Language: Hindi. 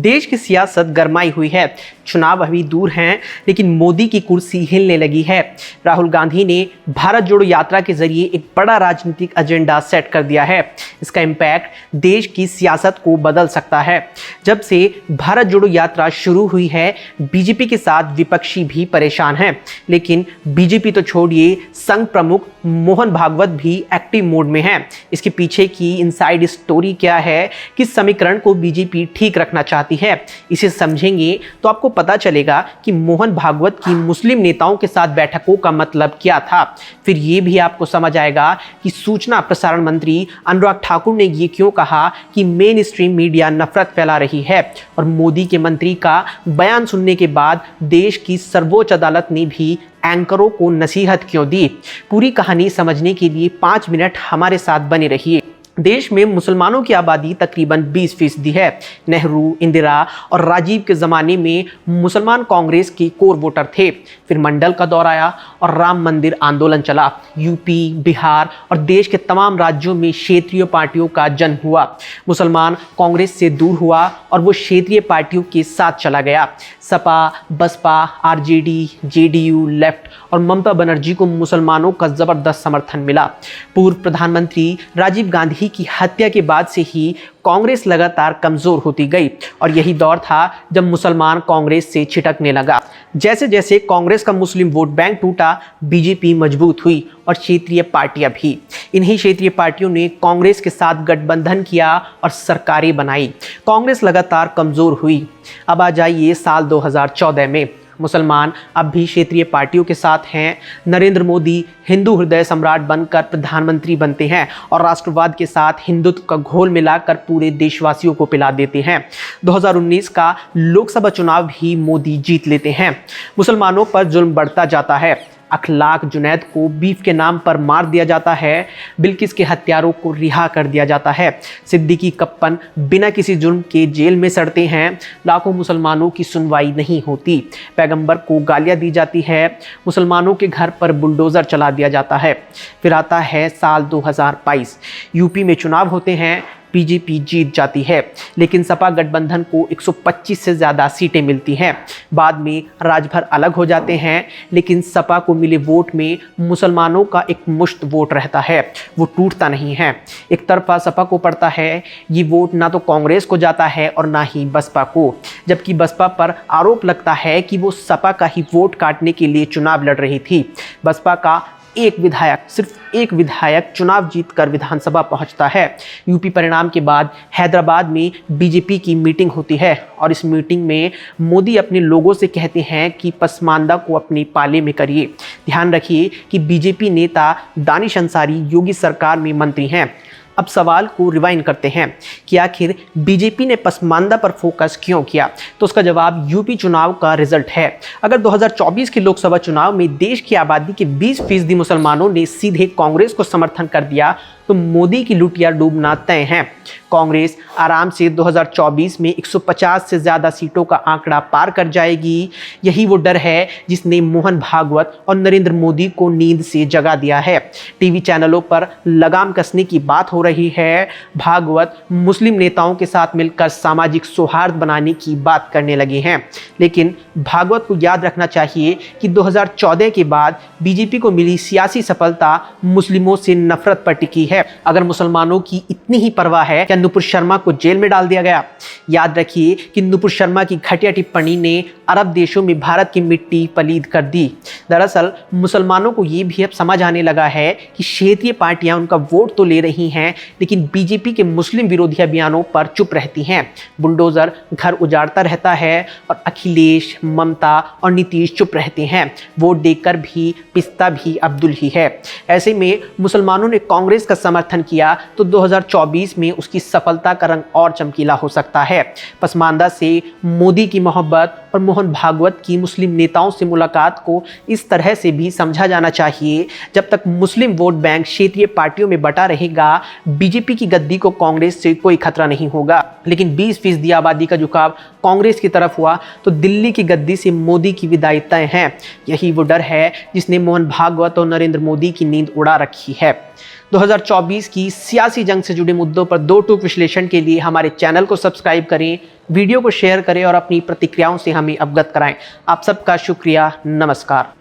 देश की सियासत गरमाई हुई है। चुनाव अभी दूर हैं, लेकिन मोदी की कुर्सी हिलने लगी है। राहुल गांधी ने भारत जोड़ो यात्रा के जरिए एक बड़ा राजनीतिक एजेंडा सेट कर दिया है। इसका इम्पैक्ट देश की सियासत को बदल सकता है। जब से भारत जोड़ो यात्रा शुरू हुई है, बीजेपी के साथ विपक्षी भी परेशान हैं। लेकिन बीजेपी तो छोड़िए, संघ प्रमुख मोहन भागवत भी एक्टिव मोड में हैं। इसके पीछे की इनसाइड स्टोरी क्या है, किस समीकरण को बीजेपी ठीक रखना चाहती है, इसे समझेंगे तो आपको पता चलेगा कि मोहन भागवत की मुस्लिम नेताओं के साथ बैठकों का मतलब क्या था। फिर ये भी आपको समझ आएगा कि सूचना प्रसारण मंत्री अनुराग ठाकुर ने ये क्यों कहा कि मेन स्ट्रीम मीडिया नफरत फैला रही है, और मोदी के मंत्री का बयान सुनने के बाद देश की सर्वोच्च अदालत ने भी एंकरों को नसीहत क्यों दी। पूरी कहानी समझने के लिए 5 मिनट हमारे साथ बने रहिए। देश में मुसलमानों की आबादी तकरीबन 20% है। नेहरू, इंदिरा और राजीव के ज़माने में मुसलमान कांग्रेस के कोर वोटर थे। फिर मंडल का दौर आया और राम मंदिर आंदोलन चला। यूपी, बिहार और देश के तमाम राज्यों में क्षेत्रीय पार्टियों का जन्म हुआ। मुसलमान कांग्रेस से दूर हुआ और वो क्षेत्रीय पार्टियों के साथ चला गया। Sapa, Basapa, RJD, JDU, left और ममता बनर्जी को मुसलमानों का ज़बरदस्त समर्थन मिला। पूर्व प्रधानमंत्री राजीव गांधी की हत्या के बाद से ही कांग्रेस लगातार कमजोर होती गई, और यही दौर था जब मुसलमान कांग्रेस से छिटकने लगा। जैसे जैसे कांग्रेस का मुस्लिम वोट बैंक टूटा, बीजेपी मजबूत हुई और क्षेत्रीय पार्टियां भी। इन्हीं क्षेत्रीय पार्टियों ने कांग्रेस के साथ गठबंधन किया और सरकारें बनाई। कांग्रेस लगातार कमजोर हुई। अब आ जाइए साल 2014 में। मुसलमान अब भी क्षेत्रीय पार्टियों के साथ हैं। नरेंद्र मोदी हिंदू हृदय सम्राट बनकर प्रधानमंत्री बनते हैं और राष्ट्रवाद के साथ हिंदुत्व का घोल मिलाकर पूरे देशवासियों को पिला देते हैं। 2019 का लोकसभा चुनाव भी मोदी जीत लेते हैं। मुसलमानों पर जुल्म बढ़ता जाता है। अखलाक जुनैद को बीफ के नाम पर मार दिया जाता है। बिल्किस के हत्यारों को रिहा कर दिया जाता है। सिद्दीकी कप्पन बिना किसी जुर्म के जेल में सड़ते हैं। लाखों मुसलमानों की सुनवाई नहीं होती। पैगंबर को गालियां दी जाती है। मुसलमानों के घर पर बुलडोज़र चला दिया जाता है। फिर आता है साल 2022। यूपी में चुनाव होते हैं। बीजेपी जीत जाती है, लेकिन सपा गठबंधन को 125 से ज़्यादा सीटें मिलती हैं। बाद में राजभर अलग हो जाते हैं, लेकिन सपा को मिले वोट में मुसलमानों का एक मुश्त वोट रहता है। वो टूटता नहीं है। एक तरफा सपा को पड़ता है। ये वोट ना तो कांग्रेस को जाता है और ना ही बसपा को, जबकि बसपा पर आरोप लगता है कि वो सपा का ही वोट काटने के लिए चुनाव लड़ रही थी। बसपा का सिर्फ एक विधायक चुनाव जीतकर विधानसभा पहुंचता है। यूपी परिणाम के बाद हैदराबाद में बीजेपी की मीटिंग होती है, और इस मीटिंग में मोदी अपने लोगों से कहते हैं कि पसमानदा को अपनी पाले में करिए। ध्यान रखिए कि बीजेपी नेता दानिश अंसारी योगी सरकार में मंत्री हैं। अब सवाल को रिवाइंड करते हैं कि आखिर बीजेपी ने पसमानदा पर फोकस क्यों किया, तो उसका जवाब यूपी चुनाव का रिजल्ट है। अगर 2024 के लोकसभा चुनाव में देश की आबादी के 20% मुसलमानों ने सीधे कांग्रेस को समर्थन कर दिया, तो मोदी की लुटिया डूबना तय है। कांग्रेस आराम से 2024 में 150 से ज़्यादा सीटों का आंकड़ा पार कर जाएगी। यही वो डर है जिसने मोहन भागवत और नरेंद्र मोदी को नींद से जगा दिया है। टीवी चैनलों पर लगाम कसने की बात हो रही है। भागवत मुस्लिम नेताओं के साथ मिलकर सामाजिक सौहार्द बनाने की बात करने लगे हैं, लेकिन भागवत को याद रखना चाहिए कि 2014 के बाद बीजेपी को मिली सियासी सफलता मुस्लिमों से नफरत पर टिकी है। अगर मुसलमानों की इतनी ही परवाह है, क्या नुपुर शर्मा को जेल में डाल दिया गया? याद रखिए कि नुपुर शर्मा की घटिया टिप्पणी ने अरब देशों में भारत की मिट्टी पलीद कर दी। दरअसल मुसलमानों को ये भी अब समझ आने लगा है कि क्षेत्रीय पार्टियां उनका वोट तो ले रही हैं, लेकिन बीजेपी के मुस्लिम विरोधी अभियानों पर चुप रहती हैं। बुलडोजर घर उजाड़ता रहता है और अखिलेश, ममता और नीतीश चुप रहते हैं। वोट देकर भी पिसता भी अब्दुल ही है। ऐसे में मुसलमानों ने कांग्रेस का समर्थन किया, तो 2024 में उसकी सफलता का रंग और चमकीला हो सकता है। पसमानदा से मोदी की मोहब्बत और मोहन भागवत की मुस्लिम नेताओं से मुलाकात को इस तरह से भी समझा जाना चाहिए, जब तक मुस्लिम वोट बैंक क्षेत्रीय पार्टियों में बटा रहेगा, बीजेपी की गद्दी को कांग्रेस से कोई खतरा नहीं होगा। लेकिन 20% आबादी का झुकाव कांग्रेस की तरफ हुआ, तो दिल्ली की गद्दी से मोदी की विदाई तय है। यही वो डर है जिसने मोहन भागवत और नरेंद्र मोदी की नींद उड़ा रखी है। 2024 की सियासी जंग से जुड़े मुद्दों पर दो टूक विश्लेषण के लिए हमारे चैनल को सब्सक्राइब करें, वीडियो को शेयर करें और अपनी प्रतिक्रियाओं से हमें अवगत कराएं। आप सबका शुक्रिया। नमस्कार।